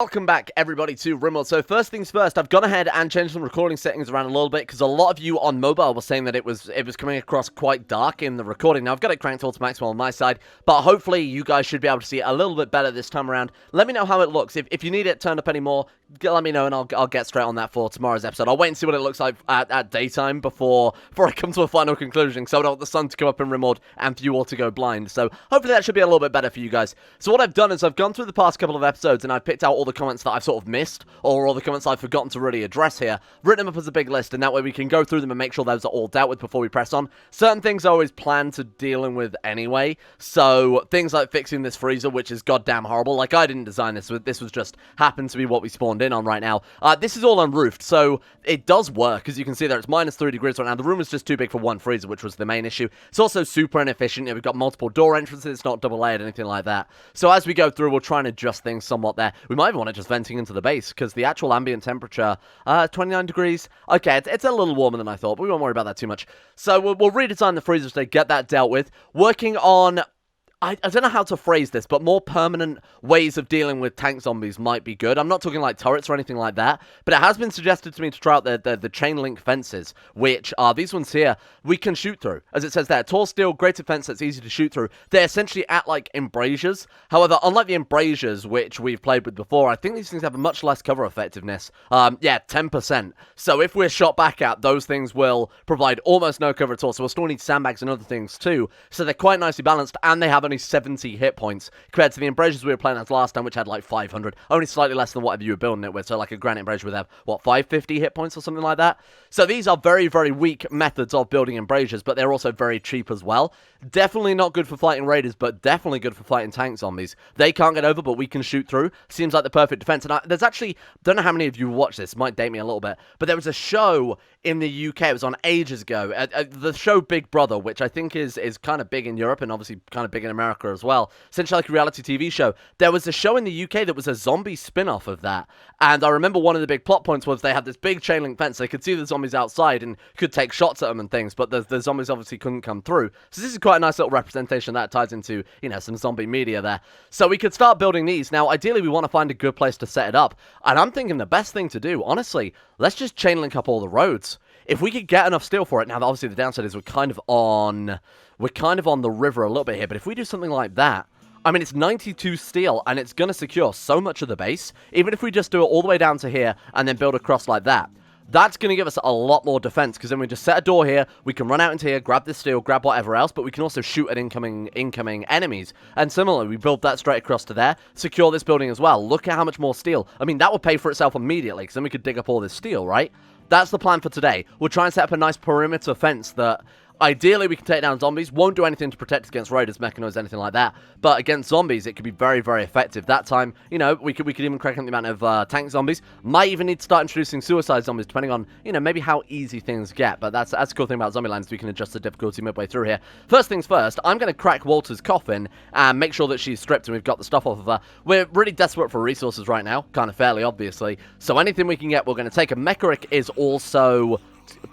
Welcome back, everybody, to Rimworld. So first things first, I've gone ahead and changed some recording settings around a little bit because a lot of you on mobile were saying that it was coming across quite dark in the recording. Now, I've got it cranked all to maximum on my side, but hopefully you guys should be able to see it a little bit better this time around. Let me know how it looks. If you need it turned up any more, let me know and I'll get straight on that for tomorrow's episode. I'll wait and see what it looks like at daytime before I come to a final conclusion, so I don't want the sun to come up in Rimworld and for you all to go blind. So hopefully that should be a little bit better for you guys. So what I've done is I've gone through the past couple of episodes and I've picked out all the comments that I've sort of missed, or all the comments I've forgotten to really address here, written them up as a big list, and that way we can go through them and make sure those are all dealt with before we press on. Certain things I always plan to dealing with anyway, so things like fixing this freezer, which is goddamn horrible. Like, I didn't design this, this was just happened to be what we spawned in on right now. This is all unroofed, so it does work. As you can see there, it's -3 degrees right now. The room is just too big for one freezer, which was the main issue. It's also super inefficient. We've got multiple door entrances, it's not double layered, anything like that. So as we go through, we'll try and adjust things somewhat there. We might even want it just venting into the base, because the actual ambient temperature, 29 degrees. Okay, it's a little warmer than I thought, but we won't worry about that too much. So we'll redesign the freezer to get that dealt with. Working on, I don't know how to phrase this, but more permanent ways of dealing with tank zombies might be good. I'm not talking like turrets or anything like that, but it has been suggested to me to try out the chain link fences, which are these ones here we can shoot through. As it says there, tall steel, grated fence that's easy to shoot through. They're essentially at like embrasures. However, unlike the embrasures which we've played with before, I think these things have a much less cover effectiveness. Yeah, 10%. So if we're shot back at, those things will provide almost no cover at all. So we'll still need sandbags and other things too. So they're quite nicely balanced, and they have only 70 hit points compared to the embrasures we were playing as last time, which had like 500, only slightly less than whatever you were building it with. So like a granite embrasure would have, what, 550 hit points or something like that. So these are very, very weak methods of building embrasures, but they're also very cheap as well. Definitely not good for fighting raiders, but definitely good for fighting tank zombies. They can't get over, but we can shoot through. Seems like the perfect defense. And there's actually, don't know how many of you watched this, might date me a little bit, but there was a show in the UK, it was on ages ago, the show Big Brother, which I think is kind of big in Europe and obviously kind of big in America as well. Essentially like a reality TV show. There was a show in the UK that was a zombie spin-off of that, and I remember one of the big plot points was they had this big chain link fence. They could see the zombies outside and could take shots at them and things, but the zombies obviously couldn't come through. So this is quite a nice little representation that ties into, you know, some zombie media there. So we could start building these. Now, ideally, we want to find a good place to set it up, and I'm thinking the best thing to do, honestly, let's just chain link up all the roads. If we could get enough steel for it, now obviously the downside is we're kind of on the river a little bit here, but if we do something like that, I mean, it's 92 steel, and it's going to secure so much of the base, even if we just do it all the way down to here, and then build across like that. That's going to give us a lot more defense, because then we just set a door here, we can run out into here, grab this steel, grab whatever else, but we can also shoot at incoming enemies. And similarly, we build that straight across to there, secure this building as well. Look at how much more steel. I mean, that would pay for itself immediately, because then we could dig up all this steel, right? That's the plan for today. We'll try and set up a nice perimeter fence that ideally we can take down zombies. Won't do anything to protect us against raiders, mechanoids, anything like that. But against zombies, it could be very, very effective. That time, you know, we could even crank up the amount of tank zombies. Might even need to start introducing suicide zombies, depending on, you know, maybe how easy things get. But that's the cool thing about Zombieland, is we can adjust the difficulty midway through here. First things first, I'm going to crack Walter's coffin and make sure that she's stripped and we've got the stuff off of her. We're really desperate for resources right now, kind of fairly obviously. So anything we can get, we're going to take. A Mecharic is also...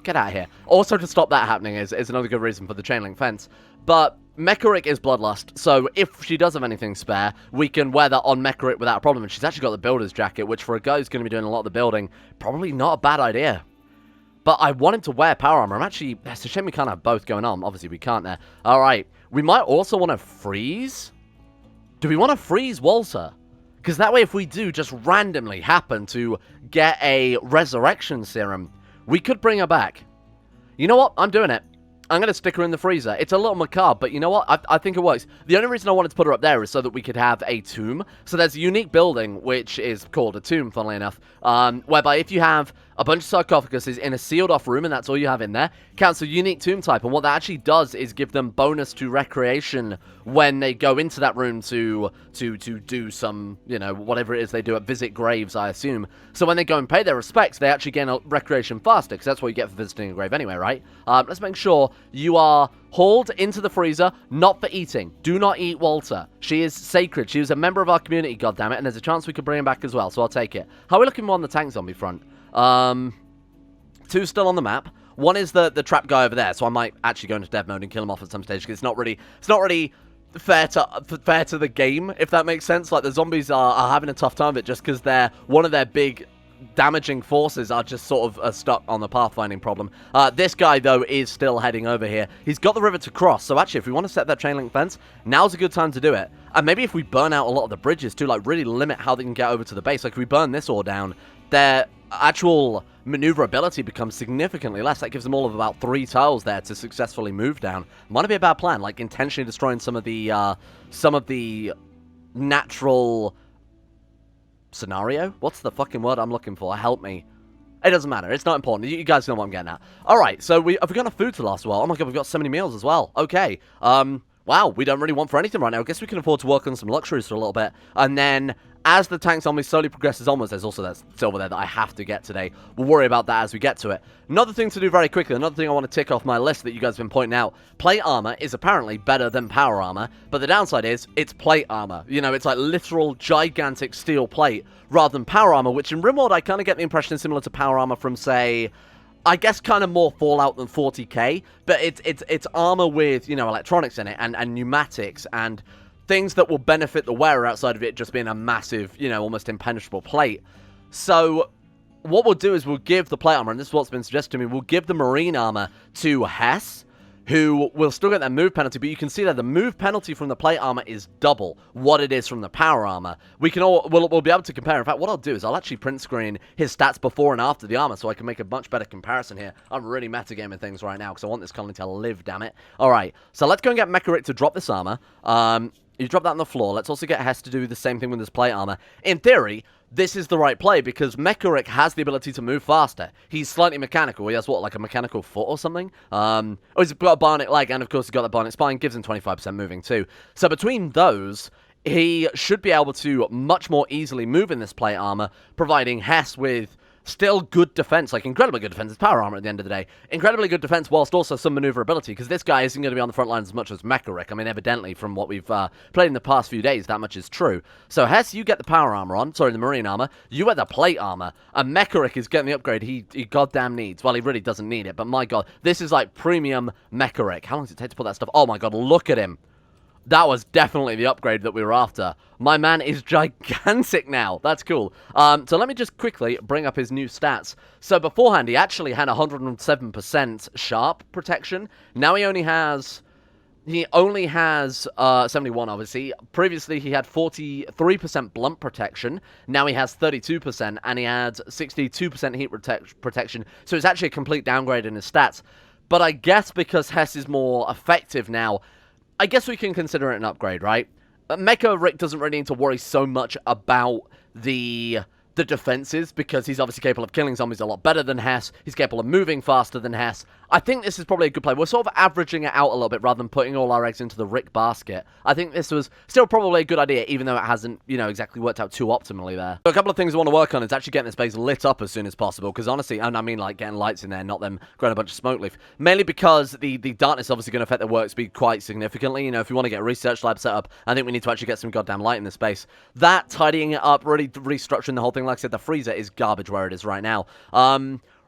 Get out of here. Also, to stop that happening is another good reason for the chain link fence. But Mecharic is Bloodlust, so if she does have anything spare, we can wear that on Mecharic without a problem. And she's actually got the builder's jacket, which for a guy who's going to be doing a lot of the building, probably not a bad idea. But I want him to wear power armor. It's a shame we can't have both going on. Obviously, we can't there. Alright, we might also want to freeze. Do we want to freeze Walter? Because that way, if we do just randomly happen to get a resurrection serum, we could bring her back. You know what? I'm doing it. I'm going to stick her in the freezer. It's a little macabre, but you know what? I think it works. The only reason I wanted to put her up there is so that we could have a tomb. So there's a unique building, which is called a tomb, funnily enough, whereby if you have a bunch of sarcophaguses in a sealed-off room, and that's all you have in there, counts a unique tomb type. And what that actually does is give them bonus to recreation when they go into that room to do some, you know, whatever it is they do, visit graves, I assume. So when they go and pay their respects, they actually gain a recreation faster, because that's what you get for visiting a grave anyway, right? Let's make sure you are hauled into the freezer, not for eating. Do not eat Walter. She is sacred. She was a member of our community, goddammit, and there's a chance we could bring him back as well, so I'll take it. How are we looking on the tank zombie front? 2 still on the map. One is the trap guy over there, so I might actually go into dev mode and kill him off at some stage, because it's not really fair to the game, if that makes sense. Like, the zombies are having a tough time of it just because one of their big damaging forces are just sort of stuck on the pathfinding problem. This guy, though, is still heading over here. He's got the river to cross, so actually, if we want to set that chain link fence, now's a good time to do it. And maybe if we burn out a lot of the bridges, too, like, really limit how they can get over to the base. Like, if we burn this all down, their actual maneuverability becomes significantly less. That gives them all of about 3 tiles there to successfully move down. Might be a bad plan, like, intentionally destroying some of the natural scenario? What's the fucking word I'm looking for? Help me. It doesn't matter. It's not important. You guys know what I'm getting at. Alright, so have we got enough food to last a while? Oh my god, we've got so many meals as well. Okay. Wow, we don't really want for anything right now. I guess we can afford to work on some luxuries for a little bit. And then, as the tank zombie slowly progresses onwards, there's also that silver there that I have to get today. We'll worry about that as we get to it. Another thing to do very quickly, another thing I want to tick off my list that you guys have been pointing out. Plate armor is apparently better than power armor, but the downside is, it's plate armor. You know, it's like literal gigantic steel plate, rather than power armor, which in Rimworld I kind of get the impression is similar to power armor from, say, I guess kind of more Fallout than 40k, but it's armor with, you know, electronics in it, and pneumatics, and things that will benefit the wearer outside of it just being a massive, you know, almost impenetrable plate. So what we'll do is we'll give the plate armor, and this is what's been suggested to me, we'll give the marine armor to Hess, who will still get that move penalty, but you can see that the move penalty from the plate armor is double what it is from the power armor. We'll be able to compare. In fact, what I'll do is I'll actually print screen his stats before and after the armor so I can make a much better comparison here. I'm really metagaming things right now because I want this colony to live, damn it. Alright, so let's go and get Mecharic to drop this armor. You drop that on the floor. Let's also get Hess to do the same thing with his plate armor. In theory, this is the right play because Mecharic has the ability to move faster. He's slightly mechanical. He has, what, like a mechanical foot or something? Oh, he's got a bionic leg, and of course he's got that bionic spine. Gives him 25% moving too. So between those, he should be able to much more easily move in this plate armor, providing Hess with still good defense, like incredibly good defense. It's power armor at the end of the day. Incredibly good defense whilst also some maneuverability, because this guy isn't going to be on the front lines as much as Mecharic. I mean, evidently, from what we've played in the past few days, that much is true. So, Hess, you get the power armor on. Sorry, the marine armor. You get the plate armor. And Mecharic is getting the upgrade he goddamn needs. Well, he really doesn't need it, but my god, this is like premium Mecharic. How long does it take to put that stuff? Oh my god, look at him. That was definitely the upgrade that we were after. My man is gigantic now. That's cool. So let me just quickly bring up his new stats. So beforehand, he actually had 107% sharp protection. Now he only has 71, obviously. Previously, he had 43% blunt protection. Now he has 32%, and he had 62% heat protection. So it's actually a complete downgrade in his stats. But I guess because Hess is more effective now, I guess we can consider it an upgrade, right? Mecharic doesn't really need to worry so much about the defenses, because he's obviously capable of killing zombies a lot better than Hess. He's capable of moving faster than Hess. I think this is probably a good play. We're sort of averaging it out a little bit rather than putting all our eggs into the Rick basket. I think this was still probably a good idea, even though it hasn't, you know, exactly worked out too optimally there. So a couple of things I want to work on is actually getting this base lit up as soon as possible, because honestly, and I mean like getting lights in there, not them growing a bunch of smoke leaf. Mainly because the darkness is obviously going to affect the work speed quite significantly. You know, if you want to get a research lab set up, I think we need to actually get some goddamn light in this space. That, tidying it up, really restructuring the whole thing. Like I said, the freezer is garbage where it is right now.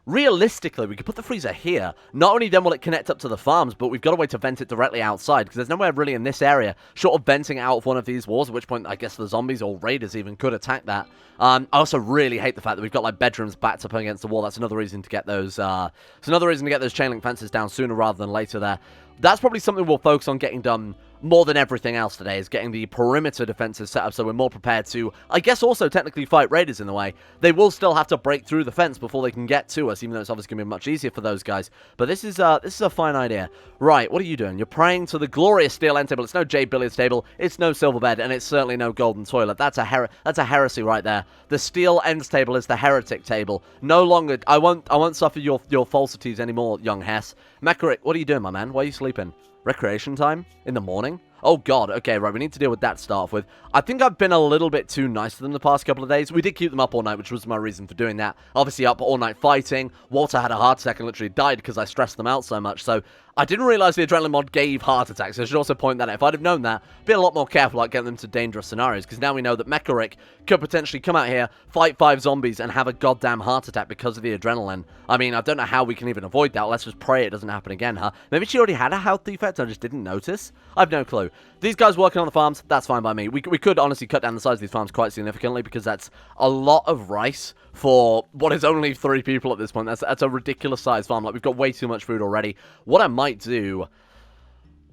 Realistically, we could put the freezer here. Not only then will it connect up to the farms, but we've got a way to vent it directly outside, because there's nowhere really in this area short of venting out of one of these walls, at which point I guess the zombies or raiders even could attack that. I also really hate the fact that we've got like bedrooms backed up against the wall. That's another reason to get those it's another reason to get those chain link fences down sooner rather than later there. That's probably something we'll focus on getting done more than everything else today, is getting the perimeter defenses set up so we're more prepared to, I guess, also technically fight raiders in the way. They will still have to break through the fence before they can get to us, even though it's obviously going to be much easier for those guys. But this is a fine idea. Right, what are you doing? You're praying to the glorious steel end table. It's no jade billiards table, it's no silver bed, and it's certainly no golden toilet. That's a heresy right there. The steel ends table is the heretic table. No longer, I won't suffer your falsities anymore, young Hess. Mecharic, what are you doing, my man? Why are you sleeping? Recreation time? In the morning? Oh god, okay, right, we need to deal with that to start off with. I think I've been a little bit too nice to them the past couple of days. We did keep them up all night, which was my reason for doing that. Obviously up all night fighting. Walter had a heart attack and literally died because I stressed them out so much, so I didn't realize the adrenaline mod gave heart attacks. I should also point that out. If I'd have known that, be a lot more careful about getting them to dangerous scenarios, because now we know that Mecharic could potentially come out here, fight 5 zombies, and have a goddamn heart attack because of the adrenaline. I mean, I don't know how we can even avoid that. Let's just pray it doesn't happen again, huh? Maybe she already had a health defect, I just didn't notice. I've no clue. These guys working on the farms, that's fine by me. We could honestly cut down the size of these farms quite significantly because that's a lot of rice for what is only 3 people at this point. That's a ridiculous size farm. Like, we've got way too much food already. What I might do...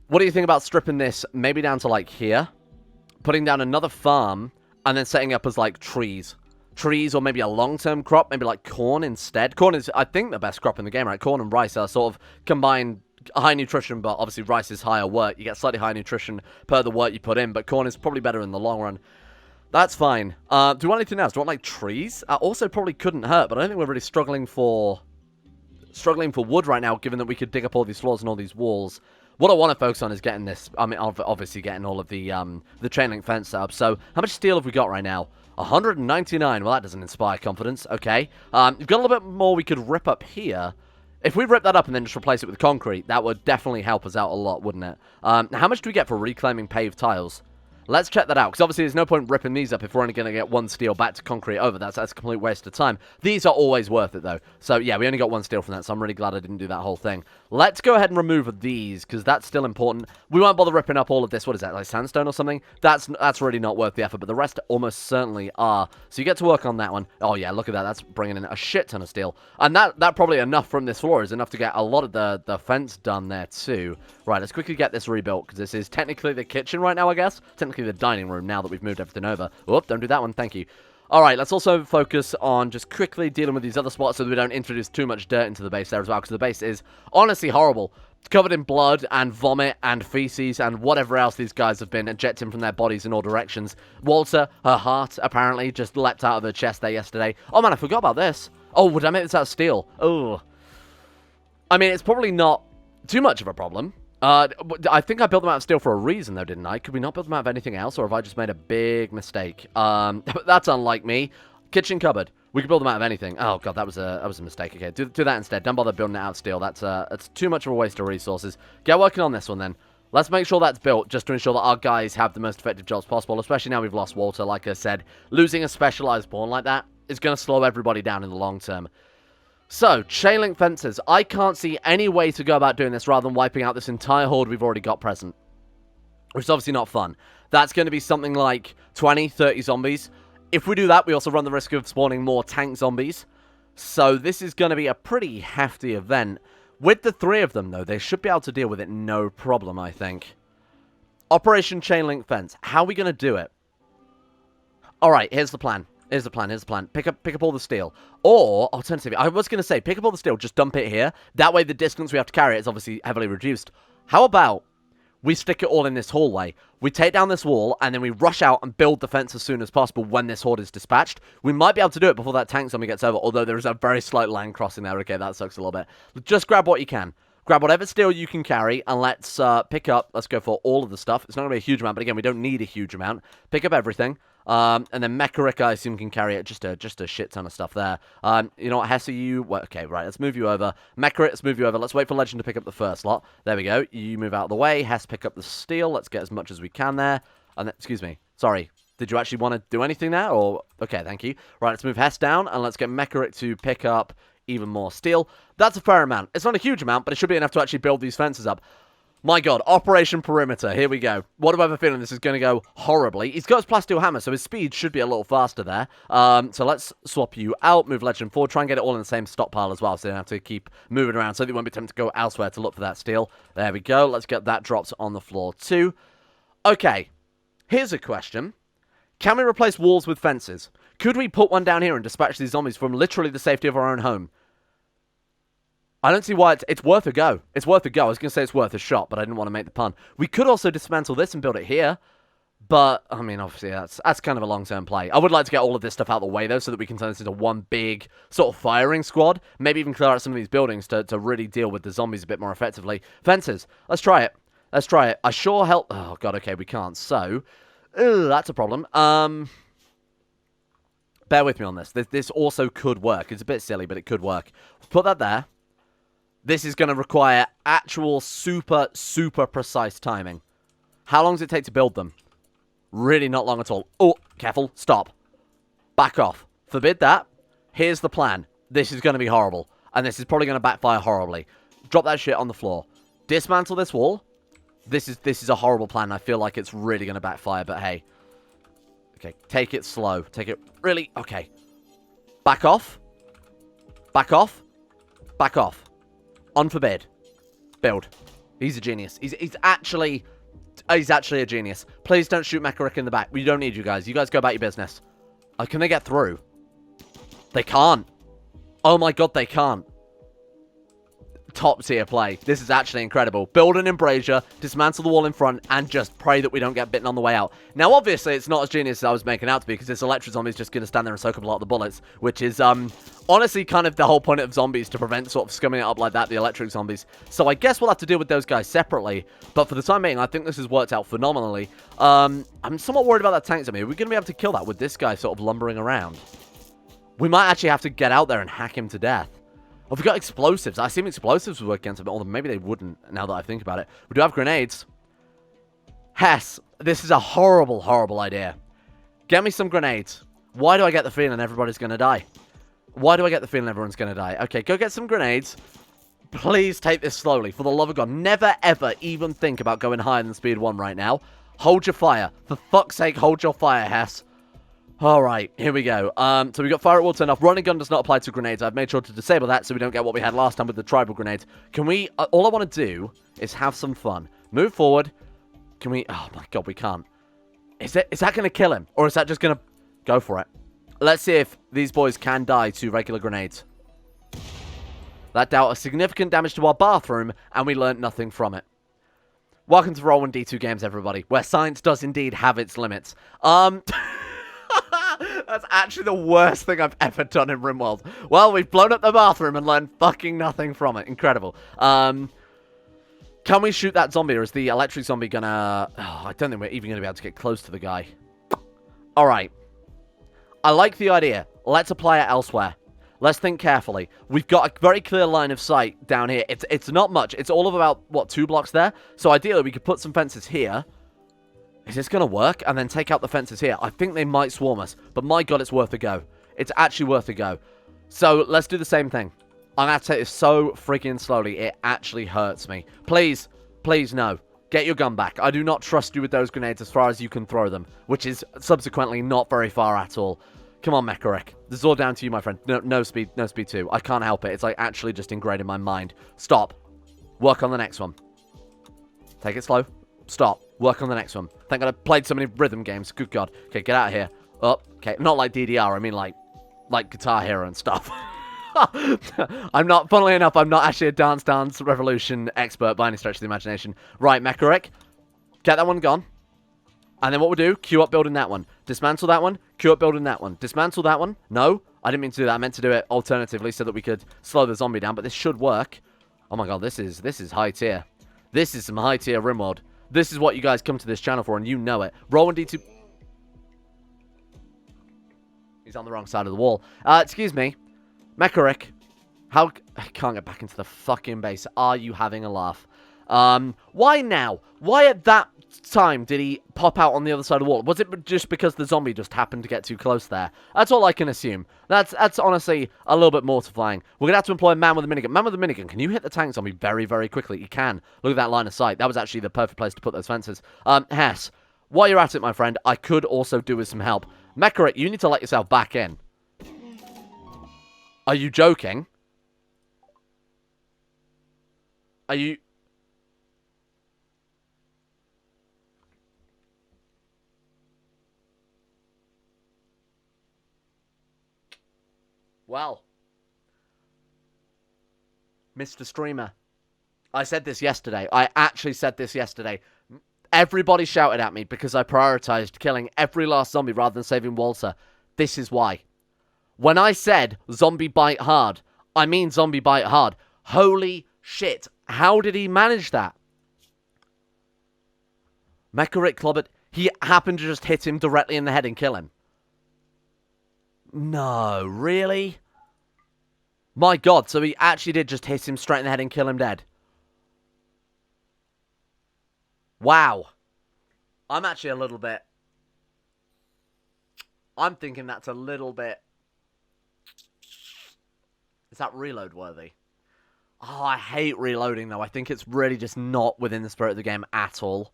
What do you think about stripping this maybe down to, like, here? Putting down another farm and then setting up as, like, trees. Trees or maybe a long-term crop, maybe like corn instead. Corn is, I think, the best crop in the game, right? Corn and rice are sort of combined high nutrition, but obviously rice is higher work. You get slightly higher nutrition per the work you put in, but corn is probably better in the long run. That's fine. Do you want anything else? Do you want, like, trees? Also probably couldn't hurt, but I don't think we're really struggling for wood right now, given that we could dig up all these floors and all these walls. What I want to focus on is getting this, I mean, obviously getting all of the chain link fence set up. So, how much steel have we got right now? 199. Well, that doesn't inspire confidence. Okay. We've got a little bit more we could rip up here. If we rip that up and then just replace it with concrete, that would definitely help us out a lot, wouldn't it? How much do we get for reclaiming paved tiles? Let's check that out, because obviously there's no point ripping these up if we're only going to get 1 steel back to concrete over. That's a complete waste of time. These are always worth it, though. So, yeah, we only got 1 steel from that, so I'm really glad I didn't do that whole thing. Let's go ahead and remove these, because that's still important. We won't bother ripping up all of this. What is that, like sandstone or something? That's really not worth the effort, but the rest almost certainly are. So you get to work on that one. Oh, yeah, look at that. That's bringing in a shit ton of steel. And that probably enough from this floor is enough to get a lot of the fence done there, too. Right, let's quickly get this rebuilt, because this is technically the kitchen right now, I guess. Technically the dining room now that we've moved everything over. Whoop, don't do that one, thank you. Alright, let's also focus on just quickly dealing with these other spots so that we don't introduce too much dirt into the base there as well, because the base is honestly horrible. It's covered in blood and vomit and feces and whatever else these guys have been ejecting from their bodies in all directions. Walter, her heart, apparently, just leapt out of her chest there yesterday. Oh man, I forgot about this. Oh, would I make this out of steel? Oh. I mean, it's probably not too much of a problem. I think I built them out of steel for a reason, though, didn't I? Could we not build them out of anything else, or have I just made a big mistake? That's unlike me. Kitchen cupboard. We could build them out of anything. Oh, God, that was a mistake. Okay, do that instead. Don't bother building it out of steel. That's too much of a waste of resources. Get working on this one, then. Let's make sure that's built, just to ensure that our guys have the most effective jobs possible, especially now we've lost Walter. Like I said, losing a specialized pawn like that is going to slow everybody down in the long term. So, chain link fences. I can't see any way to go about doing this rather than wiping out this entire horde we've already got present. Which is obviously not fun. That's going to be something like 20, 30 zombies. If we do that, we also run the risk of spawning more tank zombies. So, this is going to be a pretty hefty event. With the 3 of them, though, they should be able to deal with it no problem, I think. Operation chain link fence. How are we going to do it? Alright, here's the plan. Here's the plan. Pick up all the steel. Or, alternatively, I was going to say, pick up all the steel, just dump it here. That way the distance we have to carry it is obviously heavily reduced. How about we stick it all in this hallway? We take down this wall, and then we rush out and build the fence as soon as possible when this horde is dispatched. We might be able to do it before that tank zombie gets over, although there is a very slight land crossing there. Okay, that sucks a little bit. Just grab what you can. Grab whatever steel you can carry, and let's pick up. Let's go for all of the stuff. It's not going to be a huge amount, but again, we don't need a huge amount. Pick up everything. And then Mecharic, I assume, can carry it. Just a shit ton of stuff there. You know what, Hesse, you... Well, okay, right, let's move you over. Mecharic, let's move you over. Let's wait for Legend to pick up the first lot. There we go. You move out of the way. Hess, pick up the steel. Let's get as much as we can there. And then, excuse me. Sorry. Did you actually want to do anything there? Or... Okay, thank you. Right, let's move Hess down, and let's get Mecharic to pick up even more steel. That's a fair amount. It's not a huge amount, but it should be enough to actually build these fences up. My God, Operation Perimeter. Here we go. What do I have a feeling this is going to go horribly? He's got his plasteel hammer, so his speed should be a little faster there. So let's swap you out, move Legend forward, try and get it all in the same stockpile as well, so you don't have to keep moving around, so they won't be tempted to go elsewhere to look for that steel. There we go. Let's get that dropped on the floor too. Okay, here's a question. Can we replace walls with fences? Could we put one down here and dispatch these zombies from literally the safety of our own home? I don't see why it's worth a go. It's worth a go. I was going to say it's worth a shot, but I didn't want to make the pun. We could also dismantle this and build it here. But, I mean, obviously, that's kind of a long-term play. I would like to get all of this stuff out of the way, though, so that we can turn this into one big sort of firing squad. Maybe even clear out some of these buildings to really deal with the zombies a bit more effectively. Fences. Let's try it. Let's try it. I sure help... Oh, God, okay, we can't. So, that's a problem. Bear with me on this. This also could work. It's a bit silly, but it could work. Put that there. This is going to require actual super, super precise timing. How long does it take to build them? Really not long at all. Oh, careful. Stop. Back off. Forbid that. Here's the plan. This is going to be horrible. And this is probably going to backfire horribly. Drop that shit on the floor. Dismantle this wall. This is a horrible plan. I feel like it's really going to backfire, but hey. Okay, take it slow. Take it really... Okay. Back off. Back off. Back off. Unforbid. Build. He's a genius. He's actually a genius. Please don't shoot Mecharic in the back. We don't need you guys. You guys go about your business. Can they get through? They can't. Oh my god, they can't. Top tier play. This is actually incredible. Build an embrasure, dismantle the wall in front, and just pray that we don't get bitten on the way out. Now, obviously, it's not as genius as I was making out to be, because this electro zombie is just going to stand there and soak up a lot of the bullets, which is, honestly, kind of the whole point of zombies, to prevent sort of scumming it up like that, the electric zombies. So I guess we'll have to deal with those guys separately, but for the time being, I think this has worked out phenomenally. I'm somewhat worried about that tank zombie. Are we going to be able to kill that with this guy sort of lumbering around? We might actually have to get out there and hack him to death. Oh, we got explosives. I assume explosives would work against him, although maybe they wouldn't, now that I think about it. We do have grenades. Hess, this is a horrible, horrible idea. Get me some grenades. Why do I get the feeling everybody's going to die? Why do I get the feeling everyone's going to die? Okay, go get some grenades. Please take this slowly. For the love of God, never, ever even think about going higher than speed 1 right now. Hold your fire. For fuck's sake, hold your fire, Hess. Alright, here we go. So we got fire at will turned off. Running gun does not apply to grenades. I've made sure to disable that so we don't get what we had last time with the tribal grenades. Can we... all I want to do is have some fun. Move forward. Can we... Oh my god, we can't. Is that going to kill him? Or is that just going to... Go for it. Let's see if these boys can die to regular grenades. That dealt a significant damage to our bathroom, and we learnt nothing from it. Welcome to Roll1D2 Games, everybody, where science does indeed have its limits. That's actually the worst thing I've ever done in Rimworld. Well, we've blown up the bathroom and learned fucking nothing from it. Incredible. Can we shoot that zombie, or is the electric zombie gonna... Oh, I don't think we're even gonna be able to get close to the guy. Alright. I like the idea. Let's apply it elsewhere. Let's think carefully. We've got a very clear line of sight down here. It's not much. It's all of about, what, 2 blocks there? So ideally, we could put some fences here. Is this going to work? And then take out the fences here. I think they might swarm us. But my god, it's worth a go. It's actually worth a go. So, let's do the same thing. I'm going to have to take this so freaking slowly. It actually hurts me. Please, please, no. Get your gun back. I do not trust you with those grenades as far as you can throw them. Which is subsequently not very far at all. Come on, Mecharic. This is all down to you, my friend. No speed 2. I can't help it. It's like actually just ingrained in my mind. Stop. Work on the next one. Take it slow. Stop. Work on the next one. Thank God I played so many rhythm games. Good God. Okay, get out of here. Oh, okay. Not like DDR. I mean like Guitar Hero and stuff. I'm not, funnily enough, I'm not actually a Dance Revolution expert by any stretch of the imagination. Right, Mecharic. Get that one gone. And then what we'll do, queue up building that one. Dismantle that one. Queue up building that one. Dismantle that one. No, I didn't mean to do that. I meant to do it alternatively so that we could slow the zombie down. But this should work. Oh my god, this is high tier. This is some high tier Rimworld. This is what you guys come to this channel for, and you know it. Roll1D2... He's on the wrong side of the wall. Excuse me. Mecharic. How... I can't get back into the fucking base. Are you having a laugh? Why now? Why at that time did he pop out on the other side of the wall? Was it just because the zombie just happened to get too close there? That's all I can assume. That's honestly a little bit mortifying. We're gonna have to employ a man with a minigun. Man with a minigun, can you hit the tank zombie very, very quickly? You can. Look at that line of sight. That was actually the perfect place to put those fences. Hess, while you're at it, my friend, I could also do with some help. Mecharic, you need to let yourself back in. Are you joking? Are you... Well, Mr. Streamer, I said this yesterday. I actually said this yesterday. Everybody shouted at me because I prioritized killing every last zombie rather than saving Walter. This is why. When I said zombie bite hard, I mean zombie bite hard. Holy shit. How did he manage that? Mecharic clobbered. He happened to just hit him directly in the head and kill him. No, really? My god, so he actually did just hit him straight in the head and kill him dead. Wow. I'm actually a little bit... I'm thinking that's a little bit... Is that reload worthy? Oh, I hate reloading, though. I think it's really just not within the spirit of the game at all.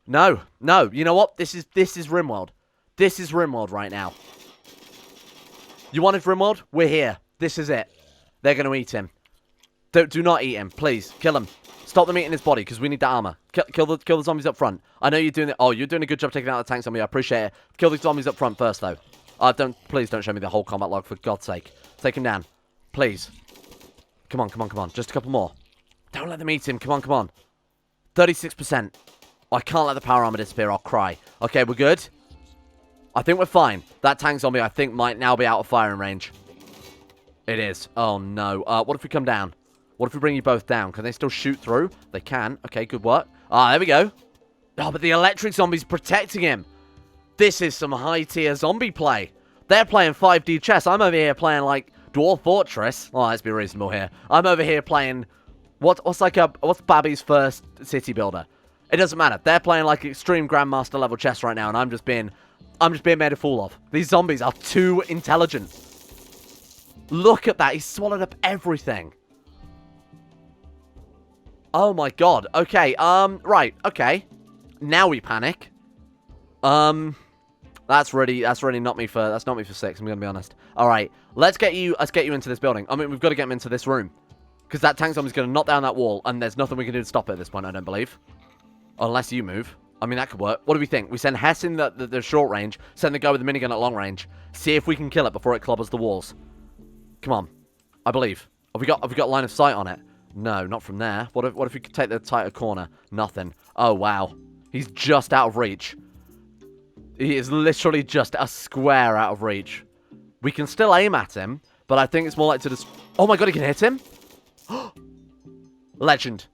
No. No. You know what? This is Rimworld. This is Rimworld right now. You wanted Rimworld? We're here. This is it. They're going to eat him. Do not eat him. Please. Kill him. Stop them eating his body, because we need the armor. Kill the zombies up front. I know you're doing it. Oh, you're doing a good job taking out the tank zombie. I appreciate it. Kill the zombies up front first, though. Please don't show me the whole combat log, for God's sake. Take him down. Please. Come on, come on, come on. Just a couple more. Don't let them eat him. Come on, come on. 36%. Oh, I can't let the power armor disappear. I'll cry. Okay, we're good. I think we're fine. That tank zombie, I think, might now be out of firing range. It is. Oh, no. What if we come down? What if we bring you both down? Can they still shoot through? They can. Okay, good work. Ah, there we go. Oh, but the electric zombie's protecting him. This is some high-tier zombie play. They're playing 5D chess. I'm over here playing, like, Dwarf Fortress. Oh, let's be reasonable here. I'm over here playing... What's Babby's first city builder? It doesn't matter. They're playing, like, extreme Grandmaster level chess right now, and I'm just being made a fool of. These zombies are too intelligent. Look at that. He's swallowed up everything. Oh my god. Okay, right, okay. Now we panic. That's really not me for 6, I'm gonna be honest. Alright, let's get you into this building. I mean, we've got to get him into this room. Because that tank zombie's gonna knock down that wall, and there's nothing we can do to stop it at this point, I don't believe. Unless you move. I mean, that could work. What do we think? We send Hess in the short range, send the guy with the minigun at long range, see if we can kill it before it clobbers the walls. Come on. I believe. Have we got line of sight on it? No, not from there. What if we could take the tighter corner? Nothing. Oh, wow. He's just out of reach. He is literally just a square out of reach. We can still aim at him, but I think it's more like to just... Oh my god, he can hit him? Legend.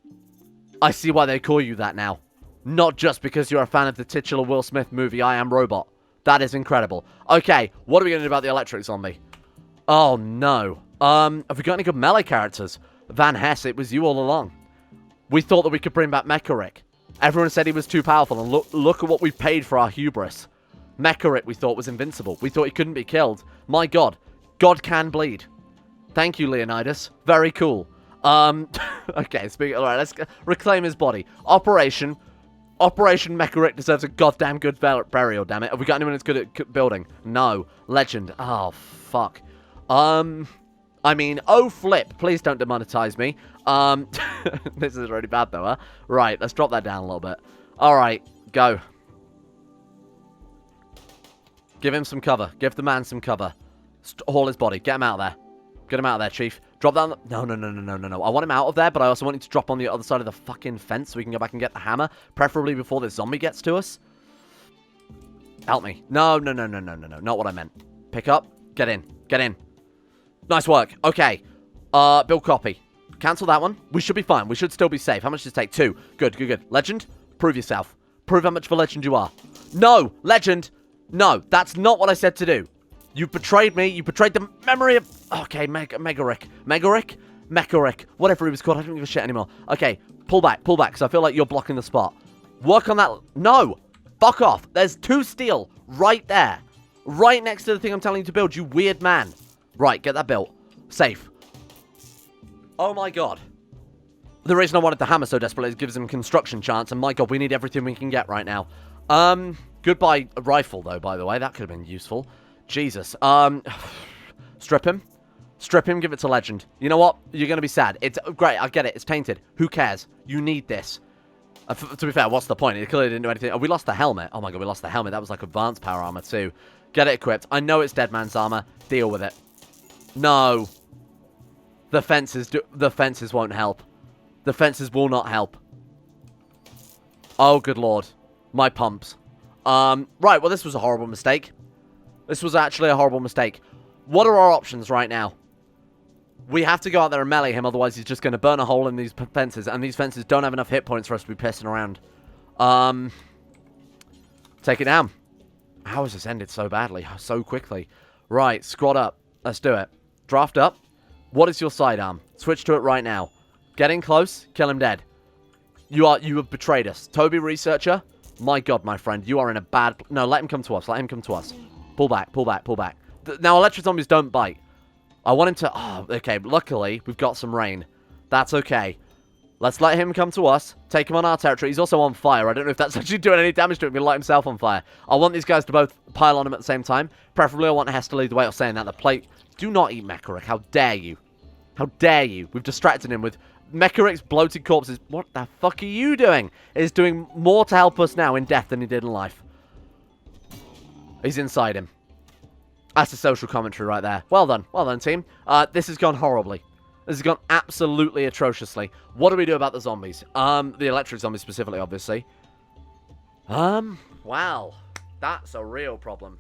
I see why they call you that now. Not just because you're a fan of the titular Will Smith movie, I Am Robot. That is incredible. Okay, what are we going to do about the electric zombie? Oh, no. Have we got any good melee characters? Van Hess, it was you all along. We thought that we could bring back Mecharic. Everyone said he was too powerful, and look at what we've paid for our hubris. Mecharic, we thought, was invincible. We thought he couldn't be killed. My god. God can bleed. Thank you, Leonidas. Very cool. Okay, alright, let's reclaim his body. Operation Mecharic deserves a goddamn good burial, damn it. Have we got anyone that's good at building? No. Legend. Oh, fuck. I mean, oh flip, please don't demonetize me. This is really bad though, huh? Right, let's drop that down a little bit. Alright, go. Give him some cover. Give the man some cover. Haul his body. Get him out of there. Get him out of there, Chief. Drop down the... No. I want him out of there, but I also want him to drop on the other side of the fucking fence so we can go back and get the hammer. Preferably before this zombie gets to us. Help me. No. Not what I meant. Pick up. Get in. Get in. Nice work. Okay. Build copy. Cancel that one. We should be fine. We should still be safe. How much does it take? 2. Good. Legend, prove yourself. Prove how much of a legend you are. No! Legend! No, that's not what I said to do. You betrayed me. You betrayed the memory of... Okay, Mecharic. Whatever he was called. I don't give a shit anymore. Okay, pull back, because I feel like you're blocking the spot. Work on that... No! Fuck off. There's 2 steel right there. Right next to the thing I'm telling you to build, you weird man. Right, get that built. Safe. Oh my god. The reason I wanted the hammer so desperately is it gives him construction chance, and my god, we need everything we can get right now. Goodbye rifle, though, by the way. That could have been useful. Jesus. Strip him. Strip him, give it to Legend. You know what? You're going to be sad. It's great, I get it. It's tainted. Who cares? You need this. To be fair, what's the point? It clearly didn't do anything. Oh, we lost the helmet. Oh my god, we lost the helmet. That was like advanced power armor, too. Get it equipped. I know it's Dead Man's armor. Deal with it. No. The fences won't help. The fences will not help. Oh, good lord. My pumps. Right, well, this was a horrible mistake. This was actually a horrible mistake. What are our options right now? We have to go out there and melee him, otherwise he's just going to burn a hole in these fences, and these fences don't have enough hit points for us to be pissing around. Take it down. How has this ended so badly, so quickly? Right, squad up. Let's do it. Draft up. What is your sidearm? Switch to it right now. Get in close. Kill him dead. You have betrayed us. Toby, researcher. My god, my friend. You are in a bad... No, let him come to us. Let him come to us. Pull back. Now, electric zombies don't bite. I want him to... Oh, okay, luckily, we've got some rain. That's okay. Let's let him come to us. Take him on our territory. He's also on fire. I don't know if that's actually doing any damage to him. He'll light himself on fire. I want these guys to both pile on him at the same time. Preferably, I want Hess to lead the way. Or saying that, the plate... Do not eat Mecharic. How dare you? How dare you? We've distracted him with... Mecharic's bloated corpses. What the fuck are you doing? He's doing more to help us now in death than he did in life. He's inside him. That's a social commentary right there. Well done. Well done, team. This has gone horribly. This has gone absolutely atrociously. What do we do about the zombies? The electric zombies specifically, obviously. Wow. That's a real problem.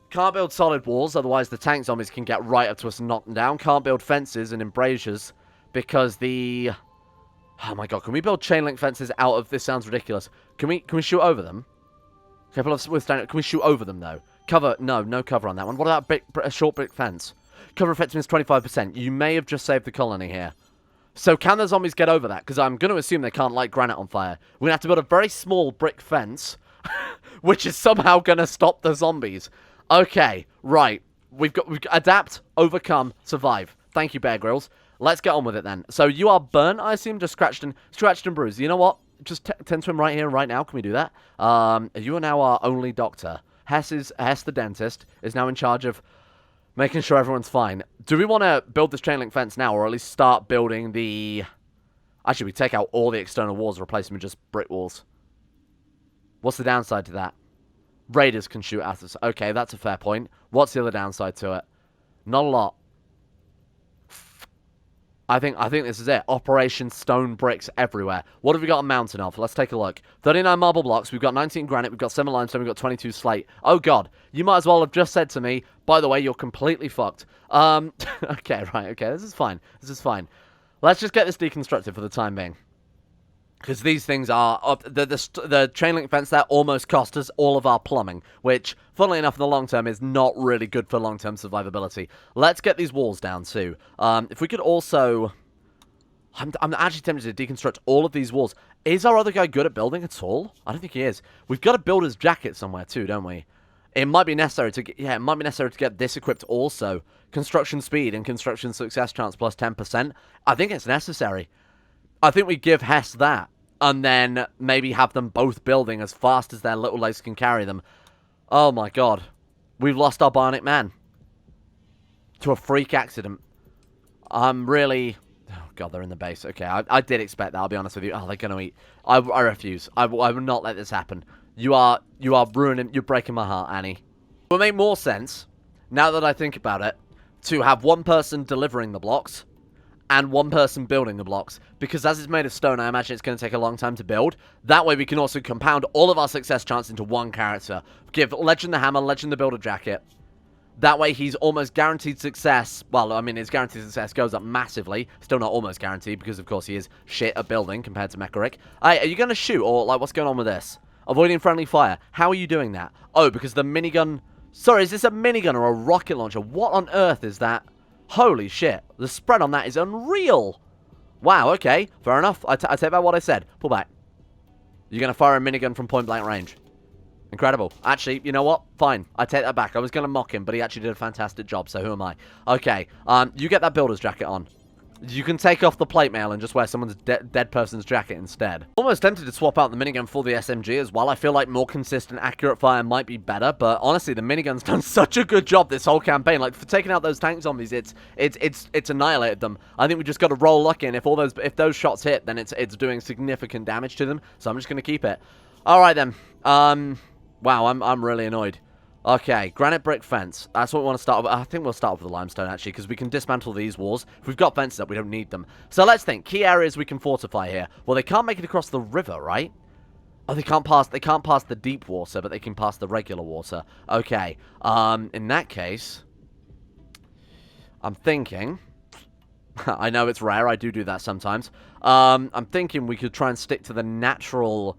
Can't build solid walls, otherwise the tank zombies can get right up to us and knock them down. Can't build fences and embrasures because the... Oh my god, can we build chain link fences out of... This sounds ridiculous. Can we shoot over them? Capable of withstanding... Can we shoot over them, though? Cover... No cover on that one. What about a short brick fence? Cover effectiveness 25%. You may have just saved the colony here. So can the zombies get over that? Because I'm going to assume they can't light granite on fire. We're going to have to build a very small brick fence, which is somehow going to stop the zombies. Okay, right. We've got adapt, overcome, survive. Thank you, Bear Grylls. Let's get on with it then. So you are burnt, I assume, just scratched and bruised. You know what? Just tend to him right here, right now. Can we do that? You are now our only doctor. Hess the dentist, is now in charge of making sure everyone's fine. Do we want to build this chain link fence now, or at least start building the... Actually, we take out all the external walls and replace them with just brick walls. What's the downside to that? Raiders can shoot at us. Okay, that's a fair point. What's the other downside to it? Not a lot. I think this is it. Operation Stone Bricks everywhere. What have we got a mountain of? Let's take a look. 39 marble blocks. We've got 19 granite. We've got 7 limestone. We've got 22 slate. Oh, God. You might as well have just said to me, by the way, you're completely fucked. Okay, right. Okay, this is fine. This is fine. Let's just get this deconstructed for the time being. Because these things are... the chain link fence there almost cost us all of our plumbing, which, funnily enough, in the long term is not really good for long-term survivability. Let's get these walls down, too. If we could also... I'm actually tempted to deconstruct all of these walls. Is our other guy good at building at all? I don't think he is. We've got a builder's jacket somewhere, too, don't we? It might be necessary to get... Yeah, it might be necessary to get this equipped also. Construction speed and construction success chance plus 10%. I think it's necessary. I think we give Hess that, and then maybe have them both building as fast as their little legs can carry them. Oh my god. We've lost our Bionic Man. To a freak accident. I'm really... Oh god, they're in the base. Okay, I did expect that, I'll be honest with you. Oh, they're gonna eat. I refuse. I will not let this happen. You are ruining... You're breaking my heart, Annie. It would make more sense, now that I think about it, to have one person delivering the blocks, and one person building the blocks. Because as it's made of stone, I imagine it's going to take a long time to build. That way we can also compound all of our success chance into one character. Give Legend the hammer, Legend the builder jacket. That way he's almost guaranteed success. Well, I mean, his guaranteed success goes up massively. Still not almost guaranteed, because of course he is shit at building compared to Mecharic. Are you going to shoot, or like what's going on with this? Avoiding friendly fire. How are you doing that? Oh, because the minigun... Sorry, is this a minigun or a rocket launcher? What on earth is that? Holy shit. The spread on that is unreal. Wow, okay. Fair enough. I take back what I said. Pull back. You're going to fire a minigun from point blank range. Incredible. Actually, you know what? Fine. I take that back. I was going to mock him, but he actually did a fantastic job, so who am I? Okay. You get that builder's jacket on. You can take off the plate mail and just wear someone's dead person's jacket instead. Almost tempted to swap out the minigun for the SMG as well. I feel like more consistent, accurate fire might be better, but honestly, the minigun's done such a good job this whole campaign. Like, for taking out those tank zombies, it's annihilated them. I think we just got to roll luck in. If those shots hit, then it's doing significant damage to them. So I'm just going to keep it. All right then. Wow, I'm really annoyed. Okay, granite brick fence. That's what we want to start with. I think we'll start with the limestone, actually, because we can dismantle these walls. If we've got fences up, we don't need them. So let's think. Key areas we can fortify here. Well, they can't make it across the river, right? Oh, they can't pass the deep water, but they can pass the regular water. Okay. In that case, I'm thinking... I know it's rare. I do that sometimes. I'm thinking we could try and stick to the natural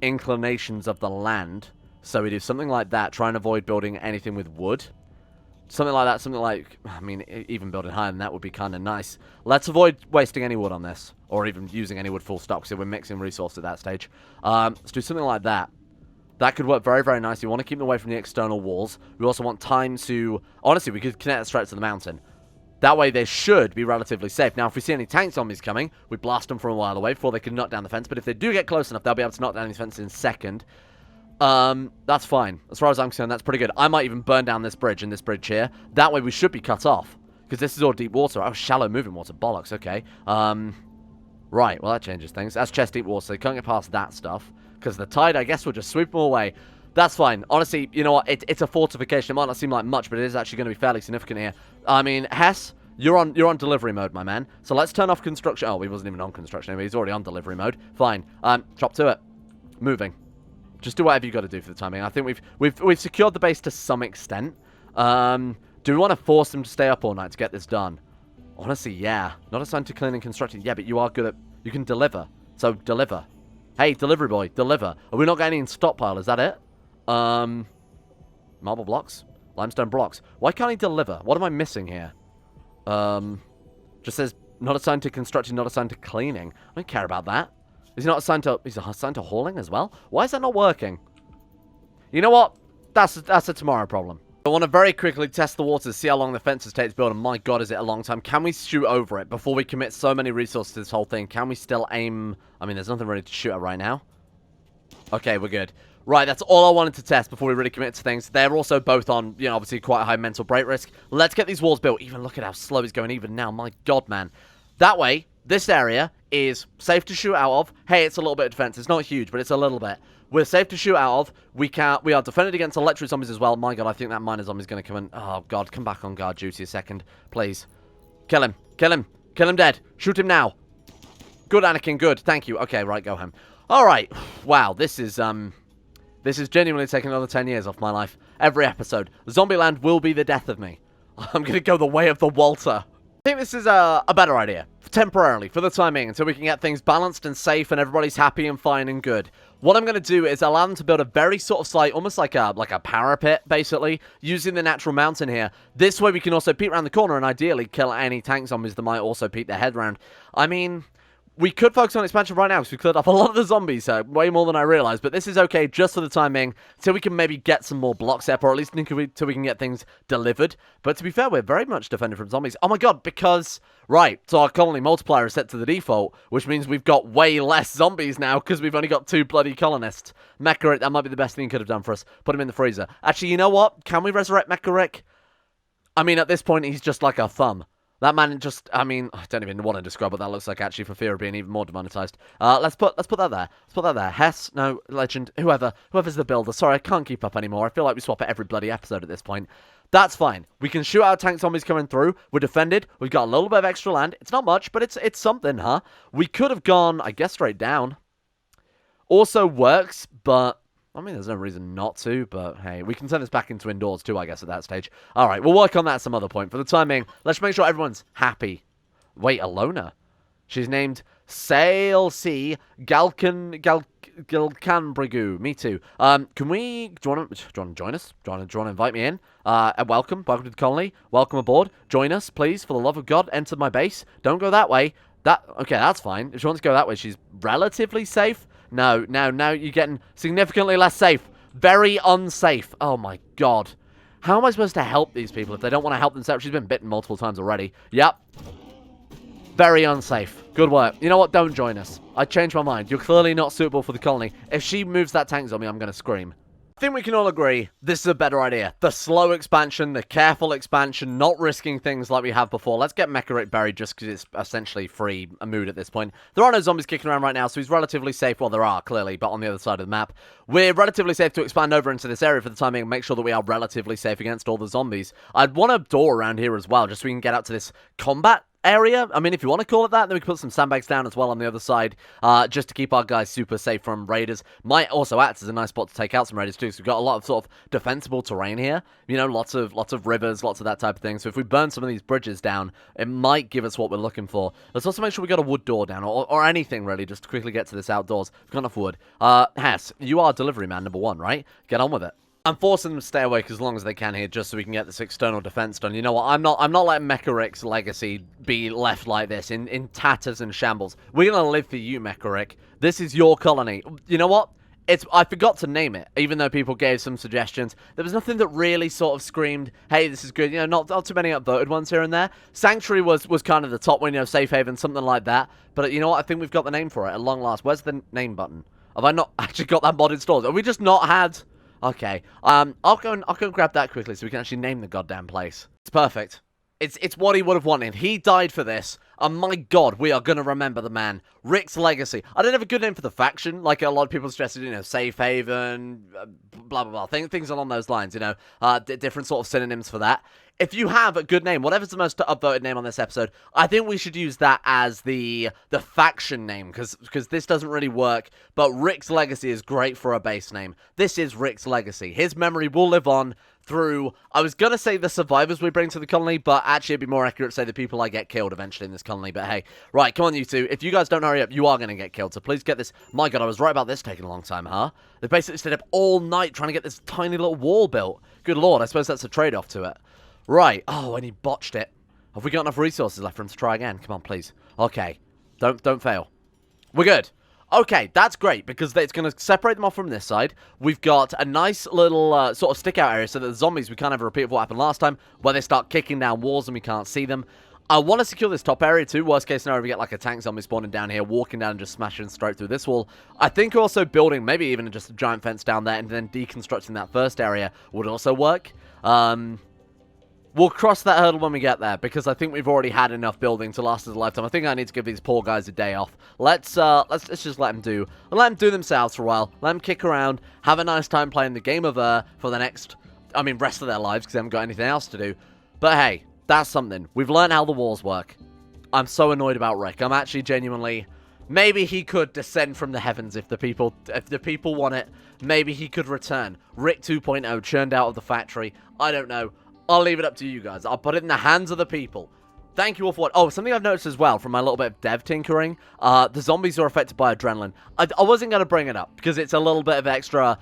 inclinations of the land. So we do something like that, try and avoid building anything with wood. Something like that, something like... I mean, even building higher than that would be kind of nice. Let's avoid wasting any wood on this. Or even using any wood full stop, so we're mixing resources at that stage. Let's do something like that. That could work very, very nicely. We want to keep them away from the external walls. We also want time to... Honestly, we could connect straight to the mountain. That way, they should be relatively safe. Now, if we see any tank zombies coming, we blast them from a while away before they can knock down the fence. But if they do get close enough, they'll be able to knock down these fences in a second. That's fine. As far as I'm concerned, that's pretty good. I might even burn down this bridge and this bridge here. That way, we should be cut off. Because this is all deep water. Oh, shallow moving water. Bollocks. Okay. Right. Well, that changes things. That's chest deep water, so they can't get past that stuff. Because the tide, I guess, will just sweep them away. That's fine. Honestly, you know what? It's a fortification. It might not seem like much, but it is actually going to be fairly significant here. I mean, Hess, you're on delivery mode, my man. So let's turn off construction. Oh, he wasn't even on construction anyway. He's already on delivery mode. Fine. Chop to it. Moving. Just do whatever you got to do for the timing. I think we've secured the base to some extent. Do we want to force them to stay up all night to get this done? Honestly, yeah. Not assigned to cleaning and constructing. Yeah, but you are good at... You can deliver. So, deliver. Hey, delivery boy, deliver. Are we not getting any in stockpile? Is that it? Marble blocks? Limestone blocks. Why can't he deliver? What am I missing here? Just says, not assigned to constructing, not assigned to cleaning. I don't care about that. Is he not assigned to... He's assigned to hauling as well? Why is that not working? You know what? That's a tomorrow problem. I want to very quickly test the waters, see how long the fences take to build, and my god, is it a long time. Can we shoot over it before we commit so many resources to this whole thing? Can we still aim... I mean, there's nothing ready to shoot at right now. Okay, we're good. Right, that's all I wanted to test before we really commit to things. They're also both on, you know, obviously quite a high mental break risk. Let's get these walls built. Even look at how slow he's going even now. My god, man. That way, this area is safe to shoot out of. Hey, it's a little bit of defense. It's not huge, but it's a little bit. We're safe to shoot out of. We are defended against electric zombies as well. My god, I think that miner zombie's going to come in. Oh god, come back on guard duty a second, please. Kill him. Kill him. Kill him dead. Shoot him now. Good, Anakin. Good. Thank you. Okay, right, go home. All right. Wow, this is genuinely taking another 10 years off my life. Every episode. Zombieland will be the death of me. I'm going to go the way of the Walter. I think this is a better idea. Temporarily, for the time being, until we can get things balanced and safe and everybody's happy and fine and good. What I'm going to do is allow them to build a very sort of slight, almost like a parapet, basically, using the natural mountain here. This way we can also peek around the corner and ideally kill any tank zombies that might also peek their head around. I mean... We could focus on expansion right now because we cleared off a lot of the zombies, way more than I realized. But this is okay just for the time being, until we can maybe get some more blocks up, or at least until we can get things delivered. But to be fair, we're very much defended from zombies. Oh my god, because... Right, so our colony multiplier is set to the default, which means we've got way less zombies now because we've only got 2 bloody colonists. Mecharic, that might be the best thing you could have done for us. Put him in the freezer. Actually, you know what? Can we resurrect Mecharic? I mean, at this point, he's just like a thumb. That man just, I mean, I don't even want to describe what that looks like, actually, for fear of being even more demonetized. Let's put that there. Let's put that there. Hess, no, Legend, whoever's the builder. Sorry, I can't keep up anymore. I feel like we swap it every bloody episode at this point. That's fine. We can shoot out tank zombies coming through. We're defended. We've got a little bit of extra land. It's not much, but it's something, huh? We could have gone, I guess, straight down. Also works, but... I mean, there's no reason not to, but hey, we can turn this back into indoors too, I guess, at that stage. All right, we'll work on that at some other point. For the time being, let's make sure everyone's happy. Wait, a loner? She's named Sail C. Galcanbrigu. Me too. Do you want to join us? Do you want to invite me in? Welcome to the colony. Welcome aboard. Join us, please, for the love of God. Enter my base. Don't go that way. Okay, that's fine. If she wants to go that way, she's relatively safe. No, now you're getting significantly less safe. Very unsafe. Oh my god. How am I supposed to help these people if they don't want to help themselves? She's been bitten multiple times already. Yep. Very unsafe. Good work. You know what? Don't join us. I changed my mind. You're clearly not suitable for the colony. If she moves that tank on me, I'm going to scream. I think we can all agree this is a better idea. The slow expansion, the careful expansion, not risking things like we have before. Let's get Mecharic buried just because it's essentially free a mood at this point. There are no zombies kicking around right now, so he's relatively safe. Well, there are, clearly, but on the other side of the map. We're relatively safe to expand over into this area for the time being and make sure that we are relatively safe against all the zombies. I'd want a door around here as well, just so we can get out to this combat area. I mean, if you want to call it that, then we can put some sandbags down as well on the other side, just to keep our guys super safe from raiders. Might also act as a nice spot to take out some raiders too, so we've got a lot of sort of defensible terrain here. You know, lots of rivers, lots of that type of thing. So if we burn some of these bridges down, it might give us what we're looking for. Let's also make sure we got a wood door down, or anything really, just to quickly get to this outdoors. We've got enough wood. Hess, you are delivery man number 1, right? Get on with it. I'm forcing them to stay awake as long as they can here, just so we can get this external defense done. You know what? I'm not letting Mecharic's legacy be left like this, in tatters and shambles. We're gonna live for you, Mecharic. This is your colony. You know what? I forgot to name it, even though people gave some suggestions. There was nothing that really sort of screamed, hey, this is good. You know, not too many upvoted ones here and there. Sanctuary was kind of the top one, you know, Safe Haven, something like that. But you know what? I think we've got the name for it at long last. Where's the name button? Have I not actually got that mod installed? Have we just not had... Okay. I'll go and grab that quickly so we can actually name the goddamn place. It's perfect. It's what he would have wanted. He died for this, and my god, we are going to remember the man. Rick's Legacy. I don't have a good name for the faction, like a lot of people suggested, you know, Safe Haven, blah, blah, blah, things along those lines, you know, different sort of synonyms for that. If you have a good name, whatever's the most upvoted name on this episode, I think we should use that as the faction name, because this doesn't really work, but Rick's Legacy is great for a base name. This is Rick's Legacy. His memory will live on through, I was going to say the survivors we bring to the colony, but actually it'd be more accurate to say the people I get killed eventually in this colony, but hey. Right, come on you two. If you guys don't hurry up, you are going to get killed, so please get this. My god, I was right about this taking a long time, huh? They basically stayed up all night trying to get this tiny little wall built. Good lord, I suppose that's a trade-off to it. Right, oh, and he botched it. Have we got enough resources left for him to try again? Come on, please. Okay, don't fail. We're good. Okay, that's great, because it's going to separate them off from this side. We've got a nice little sort of stick-out area, so that the zombies, we can't have a repeat of what happened last time, where they start kicking down walls and we can't see them. I want to secure this top area too. Worst case scenario, we get like a tank zombie spawning down here, walking down and just smashing straight through this wall. I think also building, maybe even just a giant fence down there, and then deconstructing that first area would also work. We'll cross that hurdle when we get there, because I think we've already had enough building to last us a lifetime. I think I need to give these poor guys a day off. Let's just let them do themselves for a while. Let them kick around, have a nice time playing the game of for the next, rest of their lives, because they haven't got anything else to do. But hey, that's something. We've learned how the walls work. I'm so annoyed about Rick. I'm actually genuinely... Maybe he could descend from the heavens if the people want it. Maybe he could return. Rick 2.0 churned out of the factory. I don't know. I'll leave it up to you guys. I'll put it in the hands of the people. Thank you all for what... Oh, something I've noticed as well from my little bit of dev tinkering. The zombies are affected by adrenaline. I wasn't going to bring it up because it's a little bit of extra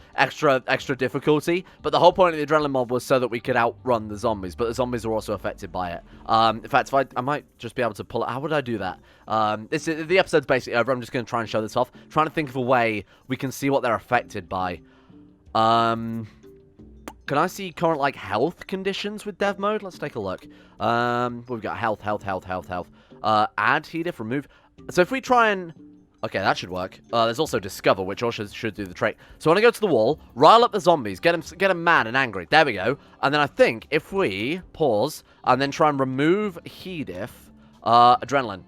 difficulty. But the whole point of the adrenaline mod was so that we could outrun the zombies. But the zombies are also affected by it. In fact, if I might just be able to pull it... How would I do that? The episode's basically over. I'm just going to try and show this off. Trying to think of a way we can see what they're affected by. Can I see current, like, health conditions with dev mode? Let's take a look. We've got health. Add heat remove. So if we try and... Okay, that should work. There's also discover, which also should do the trick. So I want to go to the wall, rile up the zombies, get them mad and angry. There we go. And then I think if we pause and then try and remove adrenaline.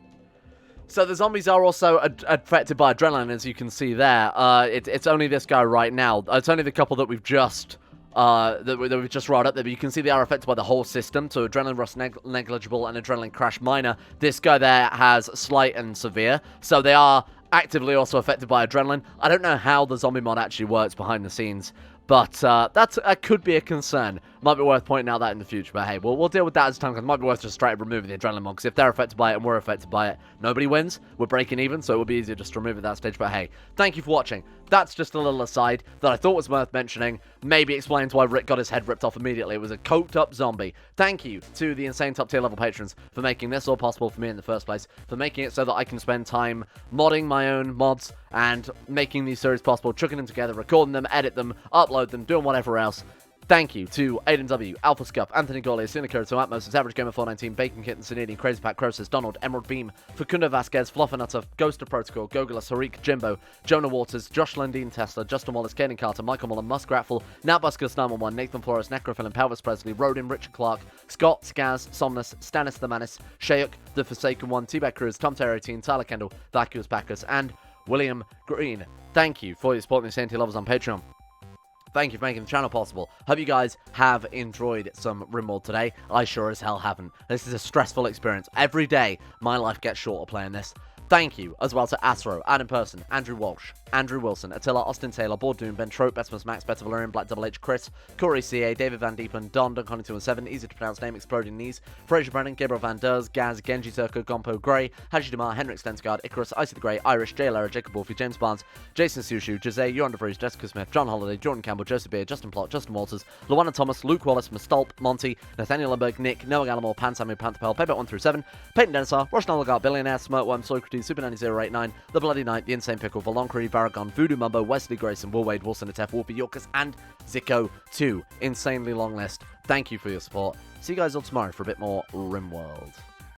So the zombies are also affected by adrenaline, as you can see there. It's only this guy right now. It's only the couple that we've just... that we've just riled up there, but you can see they are affected by the whole system. So adrenaline rust negligible and adrenaline crash minor. This guy there has slight and severe, so they are actively also affected by adrenaline. I don't know how the zombie mod actually works behind the scenes, but that could be a concern. Might be worth pointing out that in the future, but hey, we'll deal with that as time comes. It might be worth just straight up removing the adrenaline mod, because if they're affected by it and we're affected by it, nobody wins. We're breaking even, so it would be easier just to remove it at that stage, but hey, thank you for watching. That's just a little aside that I thought was worth mentioning. Maybe explains why Rick got his head ripped off immediately. It was a coked up zombie. Thank you to the insane top tier level patrons for making this all possible for me in the first place, for making it so that I can spend time modding my own mods and making these series possible, chucking them together, recording them, edit them, upload them, doing whatever else. Thank you to Aiden W, Alpha Scuff, Anthony Gaulier, Cinicurito, Atmos, Average Gamer 419, Bacon Kitten, Canadian, Crazy Pat, Croesus, Donald, Emerald Beam, Facundo Vasquez, Fluffernutter, Ghost of Protocol, Gogolus, Harik, Jimbo, Jonah Waters, Josh Lundeen, Tesla, Justin Wallace, Kaden Carter, Michael Muller, Muskratful, Natbuskers 911, Nathan Flores, Necrophilin, Pelvis Presley, Rodin, Richard Clark, Scott, Skaz, Somnus, Stannis the Manis, Shayuk, The Forsaken One, T-Bag Cruz, Tom Terry 18, Tyler Kendall, Vacuous Packers, and William Green. Thank you for your support and the levels on Patreon. Thank you for making the channel possible. Hope you guys have enjoyed some Rimworld today. I sure as hell haven't. This is a stressful experience. Every day, my life gets shorter playing this. Thank you as well to Astro, Adam Person, Andrew Walsh, Andrew Wilson, Attila, Austin Taylor, Board Doom, Ben Trope, Bestimus Max, Better Valerian, Black Double H, Chris, Corey CA, David Van Diepen, Don, Duncan 217, easy to pronounce name, Exploding Knees, Fraser Brennan, Gabriel Van Ders, Gaz, Genji Turco, Gompo Grey, Haji Demar, Henrik Stensgaard, Icarus, Icy the Grey, Irish, Jay Lara, Jacob Wolfie, James Barnes, Jason Sushu, Jose, Joran DeVries, Jessica Smith, John Holiday, Jordan Campbell, Joseph Beer, Justin Plott, Justin Walters, Luana Thomas, Luke Wallace, Mastolp, Monty, Nathaniel Lemberg, Nick, Noah Gallimore, Pan Samuel, Pantherpel, Payback 1 through 7, Peyton Denisar, Roshan Olagart, Billionaire, Smirtworm, Socrates, Super90089, The Bloody Knight, The Insane Pickle, Valoncry, Varagon, Voodoo Mumbo, Wesley Grayson, Will Wade, Wilson Atef, Wolfie Yorkers, and Zico 2. Insanely long list. Thank you for your support. See you guys all tomorrow for a bit more Rimworld.